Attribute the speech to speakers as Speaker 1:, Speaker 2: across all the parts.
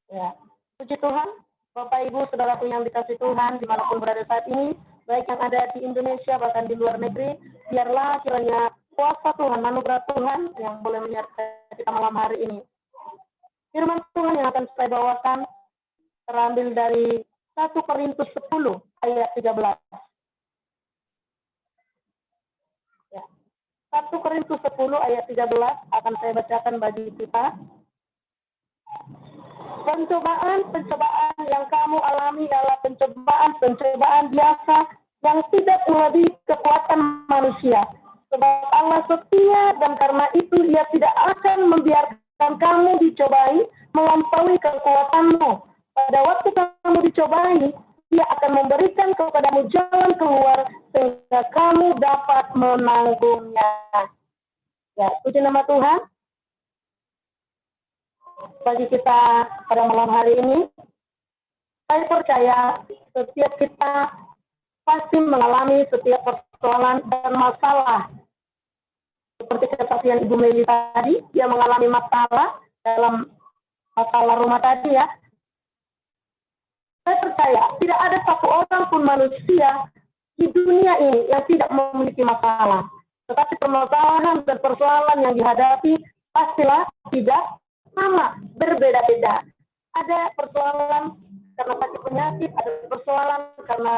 Speaker 1: Ya, puji Tuhan, Bapak Ibu, saudaraku yang dikasih Tuhan, dimanapun berada saat ini, baik yang ada di Indonesia bahkan di luar negeri, biarlah kiranya kuasa Tuhan, anugerah Tuhan yang boleh menyertai kita malam hari ini. Firman Tuhan yang akan saya bawakan terambil dari 1 Korintus 10 ayat 13. Ya. 1 Korintus 10 ayat 13 akan saya bacakan bagi kita. Pencobaan-pencobaan yang kamu alami adalah pencobaan-pencobaan biasa yang tidak melebihi kekuatan manusia. Sebab Allah setia dan karena itu Ia tidak akan membiarkan kamu dicobai melampaui kekuatanmu. Pada waktu kamu dicobai, Ia akan memberikan kepadamu jalan keluar sehingga kamu dapat menanggungnya. Ya, puji nama Tuhan. Bagi kita pada malam hari ini, saya percaya setiap kita pasti mengalami setiap persoalan dan masalah. Seperti kesaksian Ibu Meli tadi, dia mengalami masalah dalam masalah rumah tadi ya. Saya percaya tidak ada satu orang pun manusia di dunia ini yang tidak memiliki masalah. Tetapi permasalahan dan persoalan yang dihadapi pastilah tidak sama, berbeda-beda. Ada persoalan karena sakit penyakit, ada persoalan karena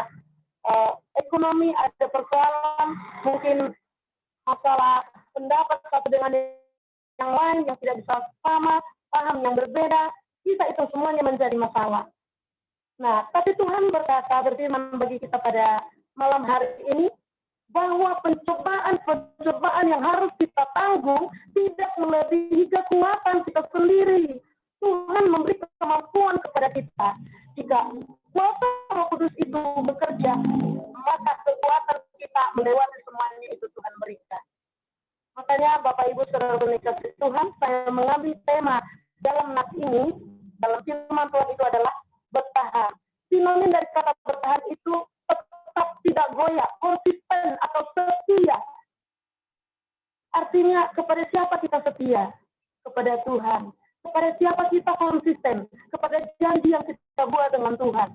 Speaker 1: ekonomi, ada persoalan mungkin masalah pendapat satu dengan yang lain yang tidak bisa sama, paham yang berbeda, kita itu semuanya menjadi masalah. Nah, tapi Tuhan berkata, berfirman bagi kita pada malam hari ini, bahwa pencobaan-pencobaan yang harus kita tanggung tidak melebihi kekuatan kita sendiri. Tuhan memberi kemampuan kepada kita. Jika kuasa Roh Kudus itu bekerja, maka kekuatan kita melewati semuanya itu Tuhan berikan. Makanya Bapak Ibu saudara kasih Tuhan, saya mengambil tema dalam nas ini, dalam firman Tuhan itu adalah bertahan. Sinonim dari kata bertahan itu tetap tidak goyah, konsisten atau setia. Artinya kepada siapa kita setia? Kepada Tuhan. Kepada siapa kita konsisten? Kepada janji yang kita buat dengan Tuhan.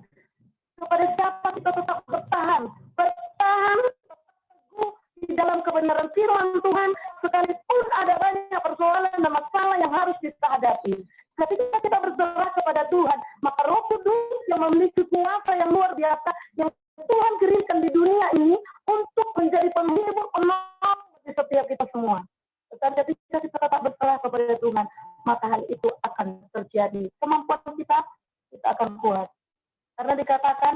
Speaker 1: Kepada siapa kita tetap bertahan? Bertahan di dalam kebenaran firman Tuhan, sekalipun ada banyak persoalan dan masalah yang harus kita hadapi. Ketika kita berserah kepada Tuhan, maka Roh Kudus yang memiliki kuasa yang luar biasa, yang Tuhan kirimkan di dunia ini untuk menjadi penghibur, penolong bagi setiap kita semua. Tetapi ketika kita tetap berserah kepada Tuhan, maka hal itu akan terjadi. Kemampuan kita akan kuat. Karena dikatakan,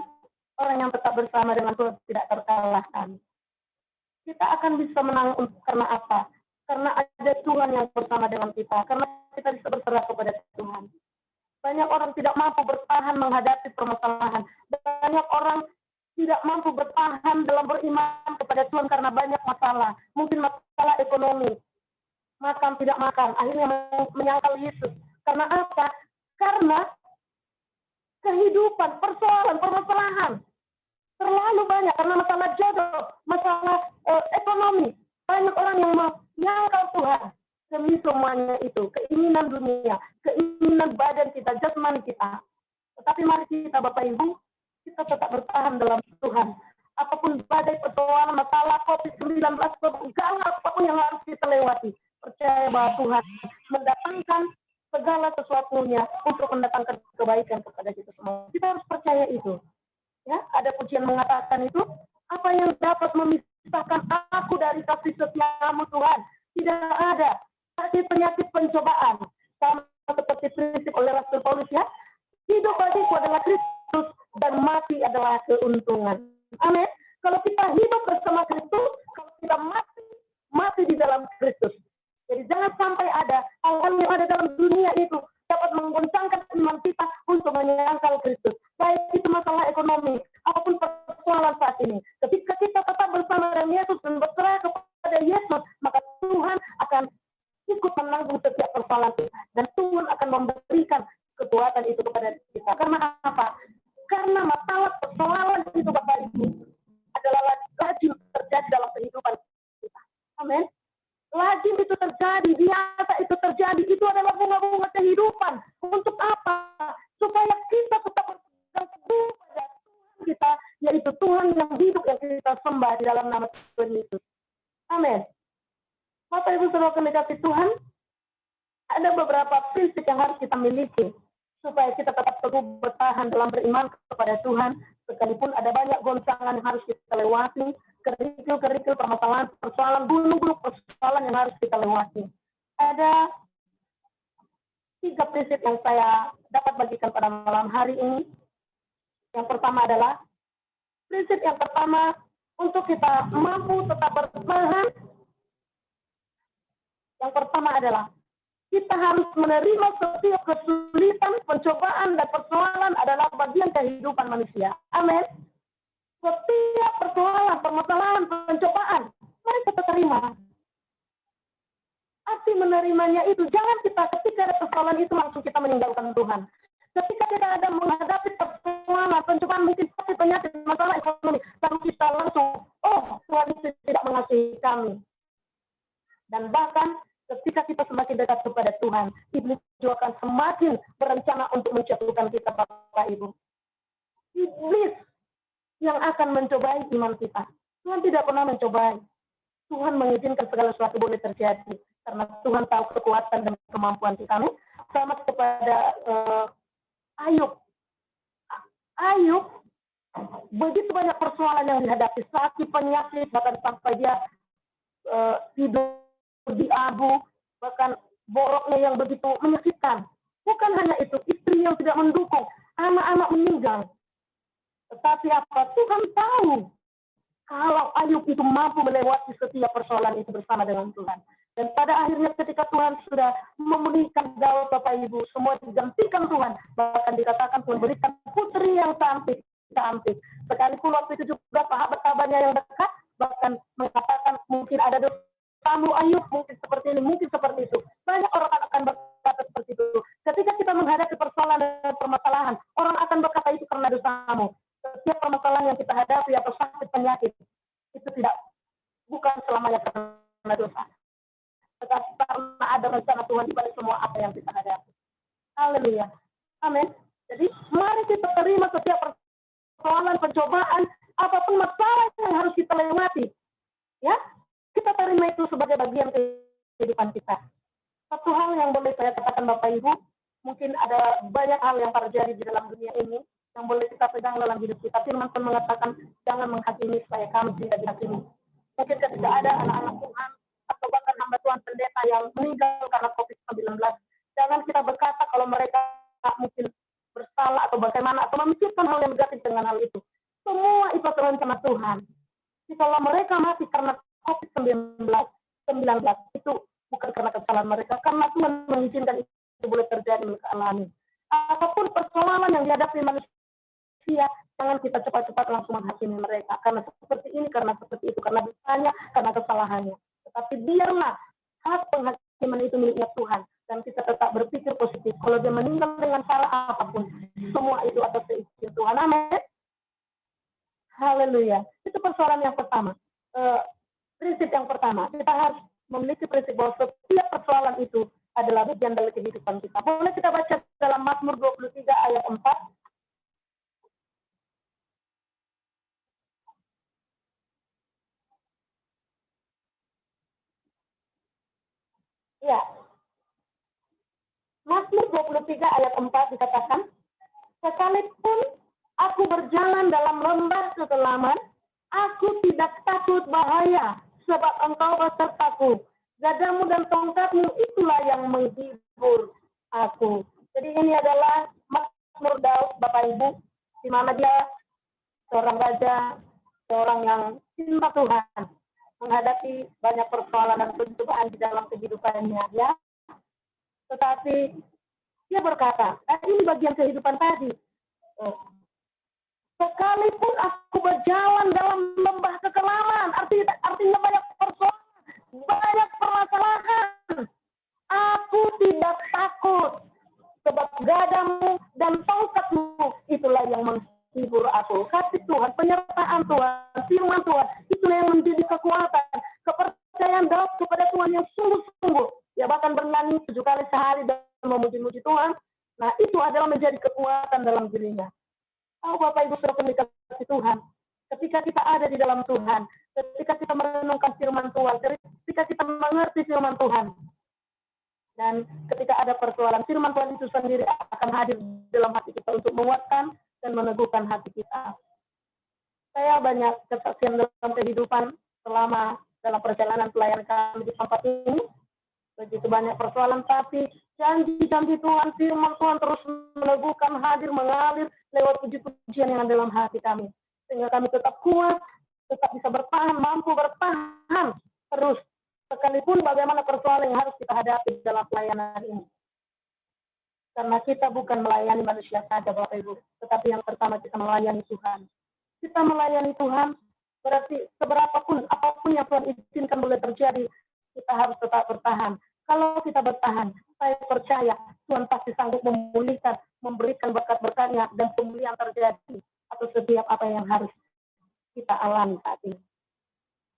Speaker 1: orang yang tetap bersama dengan Tuhan tidak terkalahkan. Kita akan bisa menang karena apa? Karena ada Tuhan yang bersama dengan kita. Karena kita bisa berserah kepada Tuhan. Banyak orang tidak mampu bertahan menghadapi permasalahan. Banyak orang tidak mampu bertahan dalam beriman kepada Tuhan karena banyak masalah. Mungkin masalah ekonomi. Makan tidak makan. Akhirnya menyangkal Yesus. Karena apa? Karena kehidupan, persoalan, permasalahan. Terlalu banyak karena masalah jodoh, masalah ekonomi. Banyak orang yang menyangkal Tuhan demi semuanya itu, keinginan dunia, keinginan badan kita, jasmani kita. Tetapi mari kita Bapak Ibu, kita tetap bertahan dalam Tuhan. Apapun badai persoalan, masalah COVID-19, segala apapun yang harus kita lewati, percaya bahwa Tuhan mendatangkan segala sesuatunya untuk mendatangkan kebaikan kepada kita semua. Kita harus percaya itu. Ya, ada pujian mengatakan itu, apa yang dapat memisahkan aku dari kasih setiamu Tuhan? Tidak ada. Kasih penyakit pencobaan. Sama seperti prinsip oleh Rasul Paulus ya. Hidup bagiku adalah Kristus dan mati adalah keuntungan. Amin. Kalau kita hidup bersama Kristus, kalau kita mati di dalam Kristus. Jadi jangan sampai ada hal-hal yang ada dalam dunia itu dapat menggoncangkan iman kita untuk menyangkal Kristus. Baik itu masalah ekonomi, apapun persoalan saat ini. Ketika kita tetap bersama dengan Yesus dan berserah kepada Yesus, maka Tuhan akan ikut menanggung setiap persoalan kita. Dan Tuhan akan memberikan kekuatan itu kepada kita. Karena apa? Karena masalah persoalan itu Bapak Ibu adalah lazim terjadi dalam kehidupan kita. Amin. Lazim itu terjadi, biasa itu terjadi terjadi itu adalah bunga-bunga kehidupan. Untuk apa? Supaya kita tetap berpegang teguh pada Tuhan kita, yaitu Tuhan yang hidup yang kita sembah di dalam nama Tuhan Yesus. Amin. Bapak Ibu Saudara kami kasih Tuhan, ada beberapa prinsip yang harus kita miliki supaya kita tetap teguh bertahan dalam beriman kepada Tuhan, sekalipun ada banyak goncangan yang harus kita lewati, kerikil-kerikil permasalahan, persoalan, gunung-gunung persoalan yang harus kita lewati. Ada 3 prinsip yang saya dapat bagikan pada malam hari ini. Yang pertama adalah, prinsip yang pertama, untuk kita mampu tetap bertahan, yang pertama adalah, kita harus menerima setiap kesulitan, pencobaan, dan persoalan adalah bagian kehidupan manusia. Amin. Setiap persoalan, permasalahan, pencobaan, mari kita terima. Arti menerimanya itu, jangan kita ketika ada persoalan itu langsung kita meninggalkan Tuhan. Ketika kita ada menghadapi persoalan, pencobaan, mungkin sakit, penyakit, masalah ekonomi, lalu kita langsung, oh Tuhan itu tidak mengasihi kami. Dan bahkan ketika kita semakin dekat kepada Tuhan, iblis juga akan semakin berencana untuk menjatuhkan kita, Bapak Ibu. Iblis yang akan mencobai iman kita. Tuhan tidak pernah mencobai. Tuhan mengizinkan segala sesuatu boleh terjadi. Karena Tuhan tahu kekuatan dan kemampuan kita. Sama kepada Ayub. Ayub, begitu banyak persoalan yang dihadapi. Sakit, penyakit, bahkan sampai dia tidur di abu, bahkan boroknya yang begitu menyakitkan. Bukan hanya itu, istri yang tidak mendukung, anak-anak meninggal. Tetapi apa? Tuhan tahu kalau Ayub itu mampu melewati setiap persoalan itu bersama dengan Tuhan. Dan pada akhirnya ketika Tuhan sudah memulihkan Daud, Bapak Ibu, semua digantikan Tuhan. Bahkan dikatakan Tuhan berikan putri yang cantik. Sekalipun waktu itu juga sahabat-sahabatnya yang dekat, bahkan mengatakan mungkin ada tamu Ayub, mungkin seperti ini, mungkin seperti itu. Banyak orang akan berkata seperti itu. Ketika kita menghadapi persoalan dan permasalahan, orang akan berkata itu karena dosamu. Setiap permasalahan yang kita hadapi atau sakit penyakit, itu bukan selamanya karena dosa. Tetapi karena ada rencana Tuhan di balik semua apa yang kita hadapi. Haleluya. Amin. Jadi mari kita terima setiap persoalan, pencobaan, apapun masalah yang harus kita lewati. Ya, kita terima itu sebagai bagian kehidupan kita. Satu hal yang boleh saya katakan Bapak Ibu, mungkin ada banyak hal yang terjadi di dalam dunia ini yang boleh kita pegang dalam hidup kita. Firman Tuhan mengatakan, jangan menghakimi supaya kamu tidak dihakimi. Mungkin ketika ada anak-anak Tuhan atau bahkan hamba Tuhan pendeta yang meninggal karena COVID-19, jangan kita berkata kalau mereka mungkin bersalah atau bagaimana atau memikirkan hal yang negatif dengan hal itu. Semua itu rencana Tuhan. Jadi kalau mereka mati karena COVID-19 itu bukan karena kesalahan mereka, karena Tuhan mengizinkan itu boleh terjadi mereka alami. Apapun persoalan yang dihadapi manusia, jangan kita cepat-cepat langsung menghakimi mereka karena seperti ini, karena seperti itu, karena dosanya, karena kesalahannya. Tetapi biarlah hak penghakiman itu miliknya Tuhan, dan kita tetap berpikir positif. Kalau dia meninggal dengan salah apapun, semua itu atas keizin Tuhan. Amin. Haleluya. Itu persoalan yang pertama. Prinsip yang pertama, kita harus memiliki prinsip bahwa setiap persoalan itu adalah bagian dari kehidupan kita. Boleh kita baca dalam Mazmur 23 ayat 4. Ya. Mazmur 23 ayat 4 dikatakan, sekalipun aku berjalan dalam lembah kekelaman, aku tidak takut bahaya, sebab engkau besertaku. Gadamu dan tongkatmu itulah yang menghibur aku. Jadi ini adalah Mazmur Daud, Bapak Ibu, di mana dia seorang raja, seorang yang cinta Tuhan, menghadapi banyak persoalan dan pencobaan di dalam kehidupannya, ya. Tetapi dia berkata, ini bagian kehidupan tadi. Sekalipun aku berjalan dalam lembah kekelaman, artinya banyak persoalan, banyak permasalahan, aku tidak takut, sebab gadamu dan tongkatmu itulah yang menghibur aku. Kasih Tuhan, penyertaan Tuhan, firman Tuhan, itulah yang menjadi kekuatan, kepercayaan Daud kepada Tuhan yang sungguh-sungguh. Ya bahkan bernyanyi 7 kali sehari dan memuji-muji Tuhan, nah itu adalah menjadi kekuatan dalam dirinya. Tahu Bapak Ibu saudara dikasih Tuhan, ketika kita ada di dalam Tuhan, ketika kita merenungkan firman Tuhan, ketika kita mengerti firman Tuhan, dan ketika ada persoalan, firman Tuhan itu sendiri akan hadir dalam hati kita untuk menguatkan dan meneguhkan hati kita. Saya banyak kesaksian dalam kehidupan selama dalam perjalanan pelayanan kami di tempat ini. Begitu banyak persoalan, tapi janji-janji Tuhan, firman Tuhan terus meneguhkan, hadir, mengalir lewat puji-pujian yang ada dalam hati kami. Sehingga kami tetap kuat, tetap bisa bertahan, mampu bertahan terus. Sekalipun bagaimana persoalan yang harus kita hadapi dalam pelayanan ini. Karena kita bukan melayani manusia saja, Bapak Ibu. Tetapi yang pertama kita melayani Tuhan. Kita melayani Tuhan, berarti seberapapun, apapun yang Tuhan izinkan boleh terjadi, kita harus tetap bertahan. Kalau kita bertahan, saya percaya Tuhan pasti sanggup memulihkan, memberikan berkat-berkatnya, dan pemulihan terjadi atas setiap apa yang harus kita alami saat ini.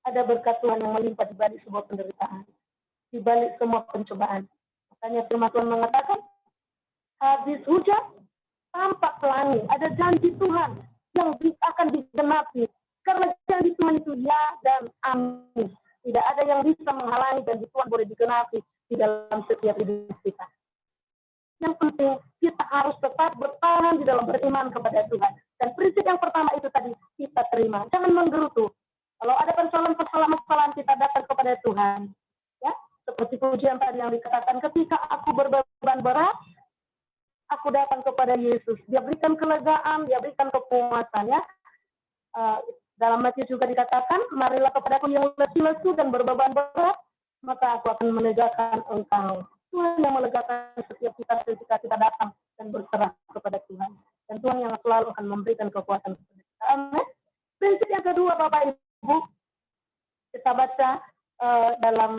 Speaker 1: Ada berkat Tuhan yang melimpah di balik sebuah penderitaan, di balik semua pencobaan. Makanya firman Tuhan mengatakan, habis hujan, tampak pelangi. Ada janji Tuhan yang akan digenapi. Karena janji Tuhan itu ya dan amin. Tidak ada yang bisa menghalangi janji Tuhan boleh digenapi di dalam setiap hidup kita. Yang penting, kita harus tetap bertahan di dalam beriman kepada Tuhan. Dan prinsip yang pertama itu tadi, kita terima. Jangan menggerutu. Kalau ada persoalan-persoalan kita datang kepada Tuhan, ya, seperti pujian tadi yang dikatakan, ketika aku berbeban berat, aku datang kepada Yesus. Dia berikan kelegaan, dia berikan kepuasan, ya. Dalam Matius juga dikatakan, marilah kepadaku yang letih lesu dan berbeban berat, maka aku akan melegakan engkau. Tuhan yang melegakan setiap kita ketika kita datang dan berserah kepada Tuhan. Dan Tuhan yang selalu akan memberikan kekuatan kepada kita. Amin. Prinsip yang kedua, Bapak Ibu, kita baca dalam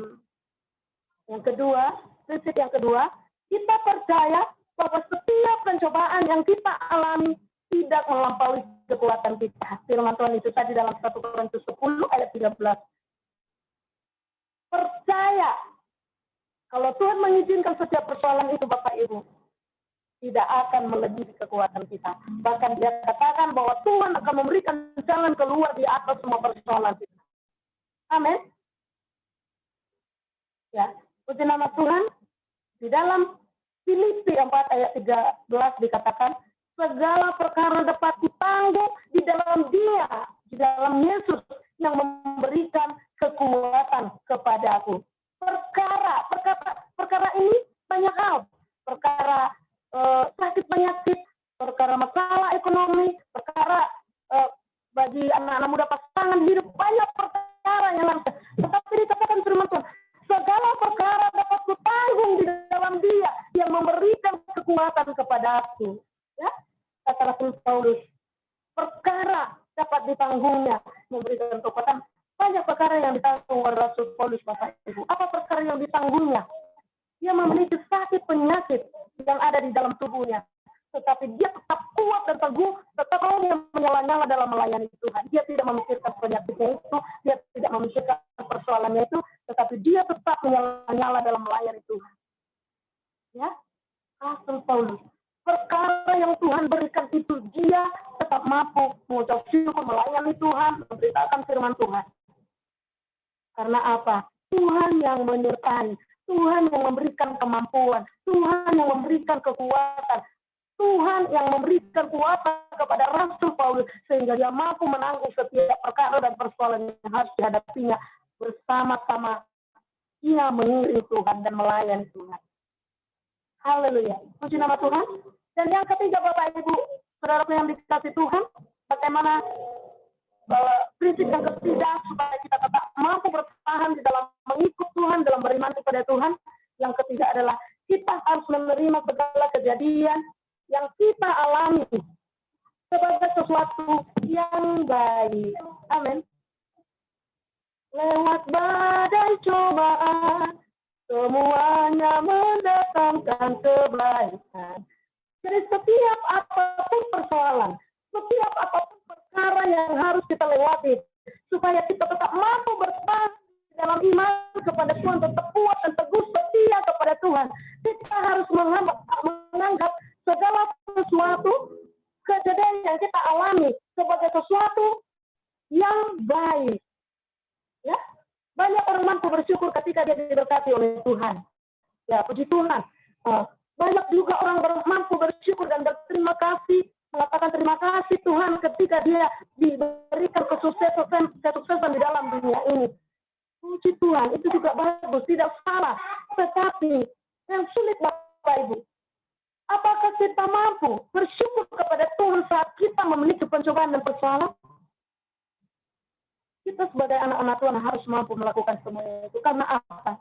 Speaker 1: yang kedua, prinsip yang kedua, kita percaya bahwa setiap pencobaan yang kita alami tidak melampaui kekuatan kita. Firman Tuhan itu tadi dalam 1 Korintus 10 ayat 13. Percaya kalau Tuhan mengizinkan setiap persoalan itu, Bapak Ibu, tidak akan melebihi kekuatan kita. Bahkan dia katakan bahwa Tuhan akan memberikan jalan keluar di atas semua persoalan kita. Amin. Ya, puji nama Tuhan. Di dalam Filipi 4 ayat 13 dikatakan, segala perkara dapat ditanggung di dalam Dia, di dalam Yesus yang memberikan kekuatan kepadaku. Perkara ini banyak hal. Perkara sakit penyakit, perkara masalah ekonomi, perkara bagi anak-anak muda pasangan hidup, banyak perkara yang langsung. Tetapi dikatakan firman Tuhan, segala perkara dapat kutanggung di dalam Dia yang memberikan kekuatan kepadaku. Ya, kata Rasul Paulus, perkara dapat ditanggungnya, memberikan kekuatan. Banyak perkara yang ditanggung oleh Rasul Paulus, Bapak Ibu. Apa perkara yang ditanggungnya? Dia memiliki sakit penyakit yang ada di dalam tubuhnya. Tetapi dia tetap kuat dan teguh, tetap menyala-nyala dalam melayani Tuhan. Dia tidak memikirkan penyakitnya itu, dia tidak memikirkan persoalannya itu, tetapi dia tetap menyala-nyala dalam melayani Tuhan. Ya, Rasul Paulus. Perkara yang Tuhan berikan itu, dia tetap mampu mengucap syukur, melayani Tuhan, memberitakan firman Tuhan. Karena apa? Tuhan yang menyertai, Tuhan yang memberikan kemampuan, Tuhan yang memberikan kekuatan, Tuhan yang memberikan kekuatan kepada Rasul Paulus sehingga dia mampu menanggung setiap perkara dan persoalan yang harus dihadapinya bersama-sama. Ia mengiring Tuhan dan melayani Tuhan. Haleluya. Puji nama Tuhan. Dan yang ketiga, Bapak Ibu, saudara yang dikasihi Tuhan, bagaimana prinsip yang ketiga supaya kita tetap mampu bertahan di dalam mengikut Tuhan, dalam beriman kepada Tuhan. Yang ketiga adalah kita harus menerima segala kejadian yang kita alami sebagai sesuatu yang baik. Amin. Lewat badai cobaan, semuanya mendatangkan kebaikan. Jadi setiap apapun persoalan, setiap apapun perkara yang harus kita lewati, supaya kita tetap mampu bertahan dalam iman kepada Tuhan, tetap kuat dan teguh setia kepada Tuhan. Kita harus menganggap segala sesuatu kejadian yang kita alami sebagai sesuatu yang baik. Ya, banyak orang mampu bersyukur ketika dia diberkati oleh Tuhan. Ya, puji Tuhan. Banyak juga orang mampu bersyukur dan berterima kasih, mengatakan terima kasih Tuhan ketika dia diberikan kesuksesan di dalam dunia ini. Puji Tuhan, itu juga bagus, tidak salah. Tetapi yang sulit Bapak Ibu, apakah kita mampu bersyukur kepada Tuhan saat kita memiliki pencobaan dan persoalan? Kita sebagai anak-anak Tuhan harus mampu melakukan semua itu. Karena apa?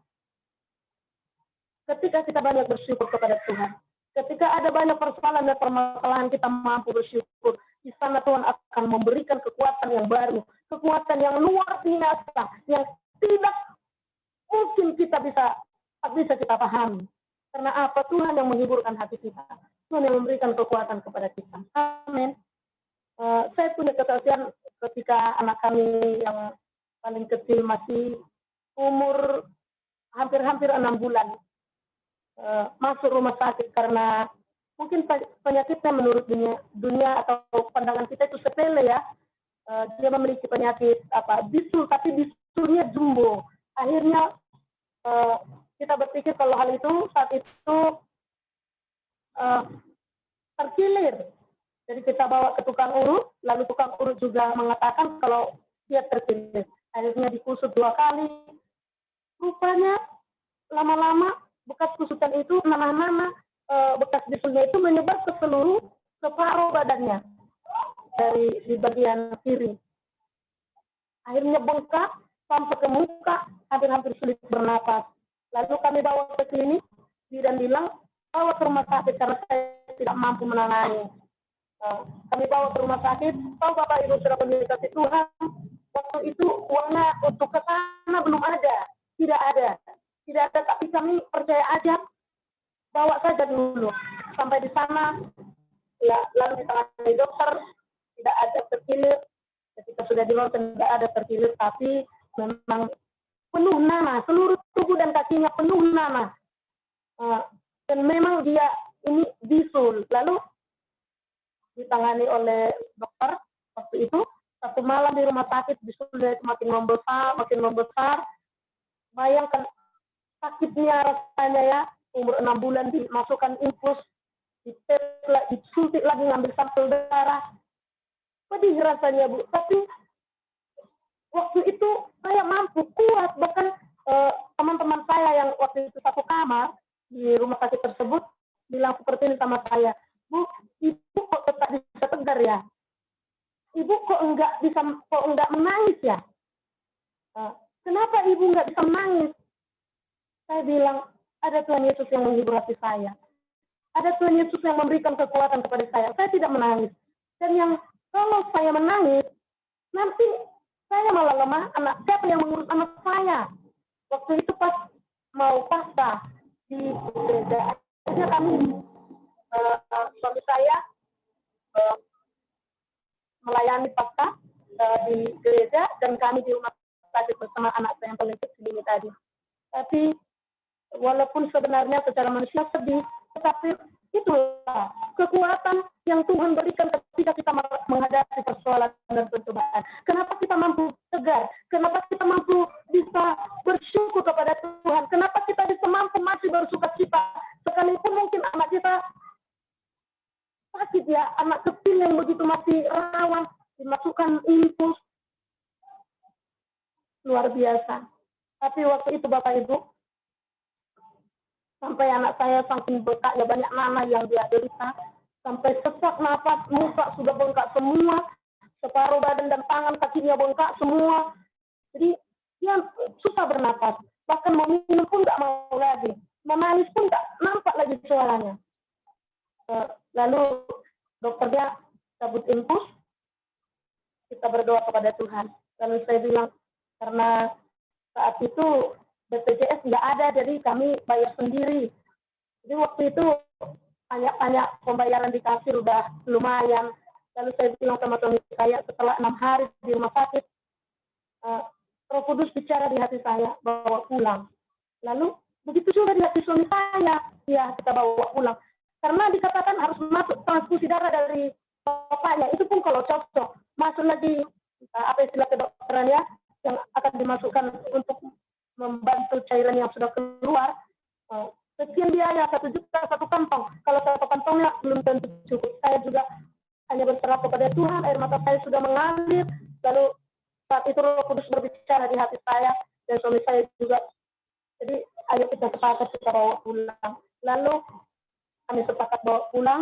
Speaker 1: Ketika kita banyak bersyukur kepada Tuhan, ketika ada banyak persoalan dan permasalahan, kita mampu bersyukur. Di sana Tuhan akan memberikan kekuatan yang baru, kekuatan yang luar biasa, yang tidak mungkin kita bisa kita pahami. Karena apa? Tuhan yang menghiburkan hati kita. Tuhan yang memberikan kekuatan kepada kita. Amin. Saya punya kesaksian ketika anak kami yang paling kecil masih umur hampir 6 bulan. Masuk rumah sakit karena mungkin penyakitnya menurut dunia atau pandangan kita itu sepele ya. Dia memiliki penyakit bisul, tapi bisulnya jumbo. Akhirnya kita berpikir kalau hal itu saat itu terkilir. Jadi kita bawa ke tukang urut, lalu tukang urut juga mengatakan kalau dia terkilir. Akhirnya dikusut 2 kali. Rupanya lama-lama bekas kusutan itu, nanah-nanah bekas bisulnya itu menyebar ke separuh badannya di bagian kiri. Akhirnya bengkak sampai ke muka, hampir sulit bernapas. Lalu kami bawa ke klinik dan bilang bawa ke rumah sakit karena saya tidak mampu menangani. Kami bawa ke rumah sakit, tahu Bapak Ibu sudah dikasih Tuhan, waktu itu uangnya untuk ke sana belum ada, tidak ada, tapi kami percaya aja, bawa saja dulu. Sampai di sana, ya, lalu ditangani dokter, tidak ada terkilir, ketika sudah di luar tidak ada terkilir, tapi memang penuh nanah, seluruh tubuh dan kakinya penuh nanah, dan memang dia ini bisul. Lalu ditangani oleh dokter waktu itu, 1 malam di rumah sakit, bisulnya makin membesar. Bayangkan sakitnya rasanya ya, umur 6 bulan dimasukkan infus, disuntik lagi ngambil sampel darah. Pedih rasanya Bu, tapi waktu itu saya mampu kuat, bahkan teman-teman saya yang waktu itu satu kamar di rumah sakit tersebut bilang seperti ini sama saya, Bu, Ibu kok tetap bisa tegar ya? Ibu kok enggak menangis ya? Kenapa Ibu enggak bisa menangis? Saya bilang, ada Tuhan Yesus yang menghibur hati saya. Ada Tuhan Yesus yang memberikan kekuatan kepada saya. Saya tidak menangis. Dan yang kalau saya menangis, nanti saya malah lemah. Siapa yang mengurus anak saya? Waktu itu pas mau pasca di gereja, akhirnya kami suami saya melayani pasca di gereja dan kami di rumah sakit bersama anak saya yang paling kecil ini tadi. Tapi walaupun sebenarnya secara manusia sedih, tetapi itulah kekuatan yang Tuhan berikan ketika kita menghadapi persoalan dan pencobaan. Kenapa kita mampu tegar? Kenapa kita mampu bisa bersyukur kepada Tuhan? Kenapa kita bisa mampu masih bersukacita? Sekalipun mungkin anak kita sakit ya, anak kecil yang begitu masih rawan, dimasukkan infus, luar biasa. Tapi waktu itu Bapak Ibu, sampai anak saya saking bengkaknya banyak nanah yang dia derita, sampai sesak nafas, muka sudah bengkak semua, separuh badan dan tangan kakinya bengkak semua. Jadi dia susah bernapas, bahkan mau minum pun nggak mau lagi, menangis pun nggak nampak lagi suaranya. Lalu dokternya cabut infus, kita berdoa kepada Tuhan. Lalu saya bilang, karena saat itu BPJS nggak ada, jadi kami bayar sendiri. Jadi waktu itu banyak pembayaran di kasir udah lumayan. Lalu saya bilang sama suami saya, setelah 6 hari di rumah sakit, Roh Kudus bicara di hati saya, bawa pulang. Lalu begitu juga di hati suami saya, ya kita bawa pulang. Karena dikatakan harus masuk transfusi darah dari bapaknya, itu pun kalau cocok. Masuk lagi apa istilah kedokteran ya, yang akan dimasukkan untuk membantu cairan yang sudah keluar. Sekian biaya 1 juta 1 kantong. Kalau 1 kantongnya belum tentu cukup. Saya juga hanya berserah kepada Tuhan, air mata saya sudah mengalir. Lalu saat itu Roh Kudus berbicara di hati saya dan suami saya juga. Jadi ayo kita sepakat kita bawa pulang. Lalu kami sepakat bawa pulang,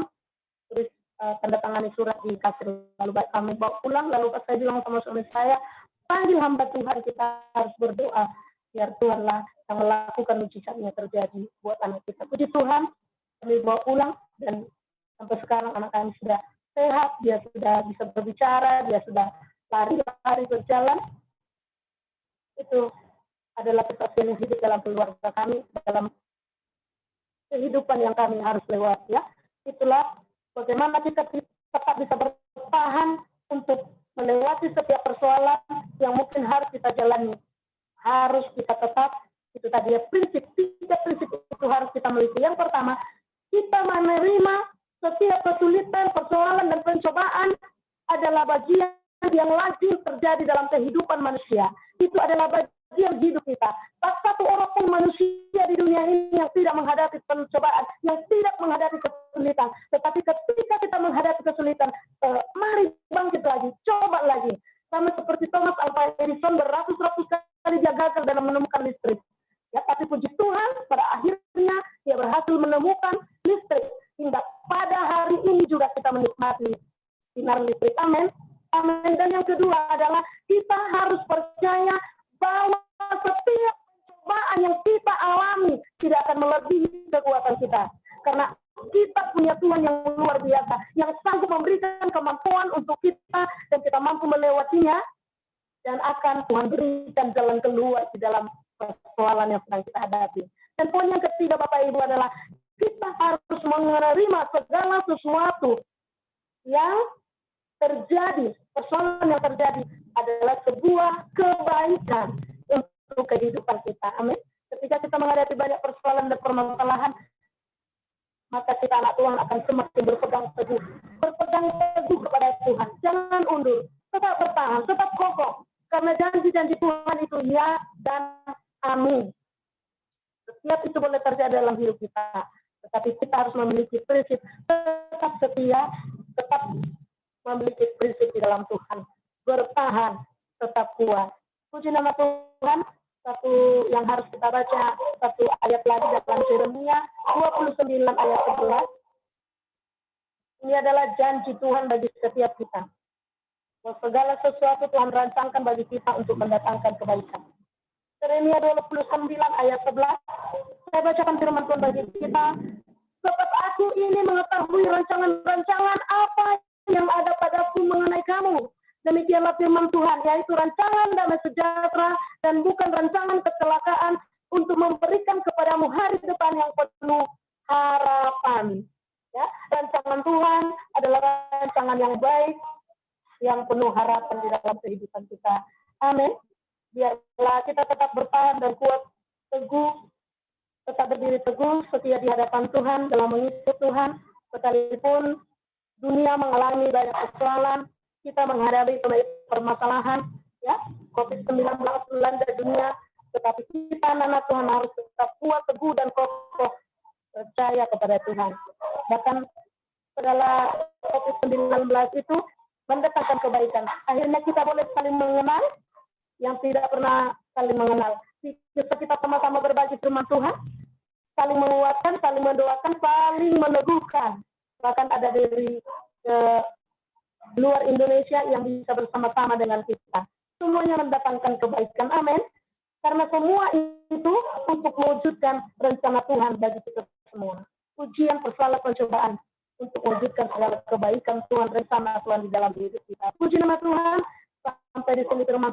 Speaker 1: terus tanda tangani surat di kasir. Lalu kami bawa pulang. Lalu pas saya bilang sama suami saya, panggil hamba Tuhan, kita harus berdoa biar Tuhanlah yang melakukan mujizatnya terjadi buat anak kita. Puji Tuhan, kami bawa pulang dan sampai sekarang anak kami sudah sehat, dia sudah bisa berbicara, dia sudah lari-lari berjalan. Itu adalah kesaksian yang hidup dalam keluarga kami, dalam kehidupan yang kami harus lewati ya. Itulah bagaimana kita tetap bisa bertahan untuk melewati setiap persoalan yang mungkin harus kita jalani. Harus kita tetap, itu tadi ya, prinsip, 3 prinsip itu harus kita miliki. Yang pertama, kita menerima setiap kesulitan, persoalan, dan pencobaan adalah bagian yang lazim terjadi dalam kehidupan manusia. Itu adalah bagian hidup kita. Tak satu orang pun manusia di dunia ini yang tidak menghadapi pencobaan, yang tidak menghadapi kesulitan. Tetapi ketika kita menghadapi kesulitan, mari bangkit lagi, coba lagi. Sama seperti Thomas Alva Edison, beratus-ratus kali dia gagal dalam menemukan listrik. Ya, tapi puji Tuhan, pada akhirnya dia berhasil menemukan listrik. Hingga pada hari ini juga kita menikmati sinar listrik. Amin. Amin. Dan yang kedua adalah kita harus percaya bahwa setiap pencobaan yang kita alami tidak akan melebihi kekuatan kita. Karena kita punya Tuhan yang luar biasa, yang sanggup memberikan kemampuan untuk kita dan kita mampu melewatinya, dan akan Tuhan berikan jalan keluar di dalam persoalan yang sedang kita hadapi. Dan poin yang ketiga Bapak Ibu adalah kita harus menerima segala sesuatu yang terjadi, persoalan yang terjadi adalah sebuah kebaikan untuk kehidupan kita. Amin. Ketika kita menghadapi banyak persoalan dan permasalahan, maka kita anak Tuhan akan semakin berpegang teguh kepada Tuhan. Jangan undur, tetap bertahan, tetap kokoh, karena janji-janji Tuhan itu ya dan amin. Setiap itu boleh terjadi dalam hidup kita, tetapi kita harus memiliki prinsip tetap setia, tetap memiliki prinsip di dalam Tuhan, bertahan, tetap kuat. Puji nama Tuhan. Satu yang harus kita baca, satu ayat lagi dalam Yeremia 29 ayat 11. Ini adalah janji Tuhan bagi setiap kita. Bahwa segala sesuatu Tuhan rancangkan bagi kita untuk mendatangkan kebaikan. Yeremia 29 ayat 11. Saya bacakan firman Tuhan bagi kita. Sebab aku ini mengetahui rancangan-rancangan apa yang ada padaku mengenai kamu. Demikianlah firman Tuhan, yaitu rancangan damai sejahtera dan bukan rancangan kecelakaan, untuk memberikan kepadamu hari depan yang penuh harapan. Ya, rancangan Tuhan adalah rancangan yang baik, yang penuh harapan di dalam kehidupan kita. Amin. Biarlah kita tetap bertahan dan kuat, teguh, tetap berdiri teguh setia di hadapan Tuhan dalam mengikut Tuhan, sekalipun dunia mengalami banyak persoalan. Kita menghadapi permasalahan, ya, COVID-19 melanda dunia, tetapi kita anak Tuhan harus tetap kuat, teguh, dan kokoh percaya kepada Tuhan. Bahkan segala COVID-19 itu mendatangkan kebaikan. Akhirnya kita boleh saling mengenal yang tidak pernah saling mengenal. Bisa kita sama-sama berbagi firman Tuhan, saling menguatkan, saling mendoakan, saling meneguhkan. Bahkan ada dari luar Indonesia yang bisa bersama-sama dengan kita. Semuanya mendatangkan kebaikan. Amin. Karena semua itu untuk mewujudkan rencana Tuhan bagi kita semua. Ujian, persoalan, pencobaan untuk mewujudkan segala kebaikan Tuhan, rencana Tuhan di dalam hidup kita. Puji nama Tuhan. Sampai di sini firman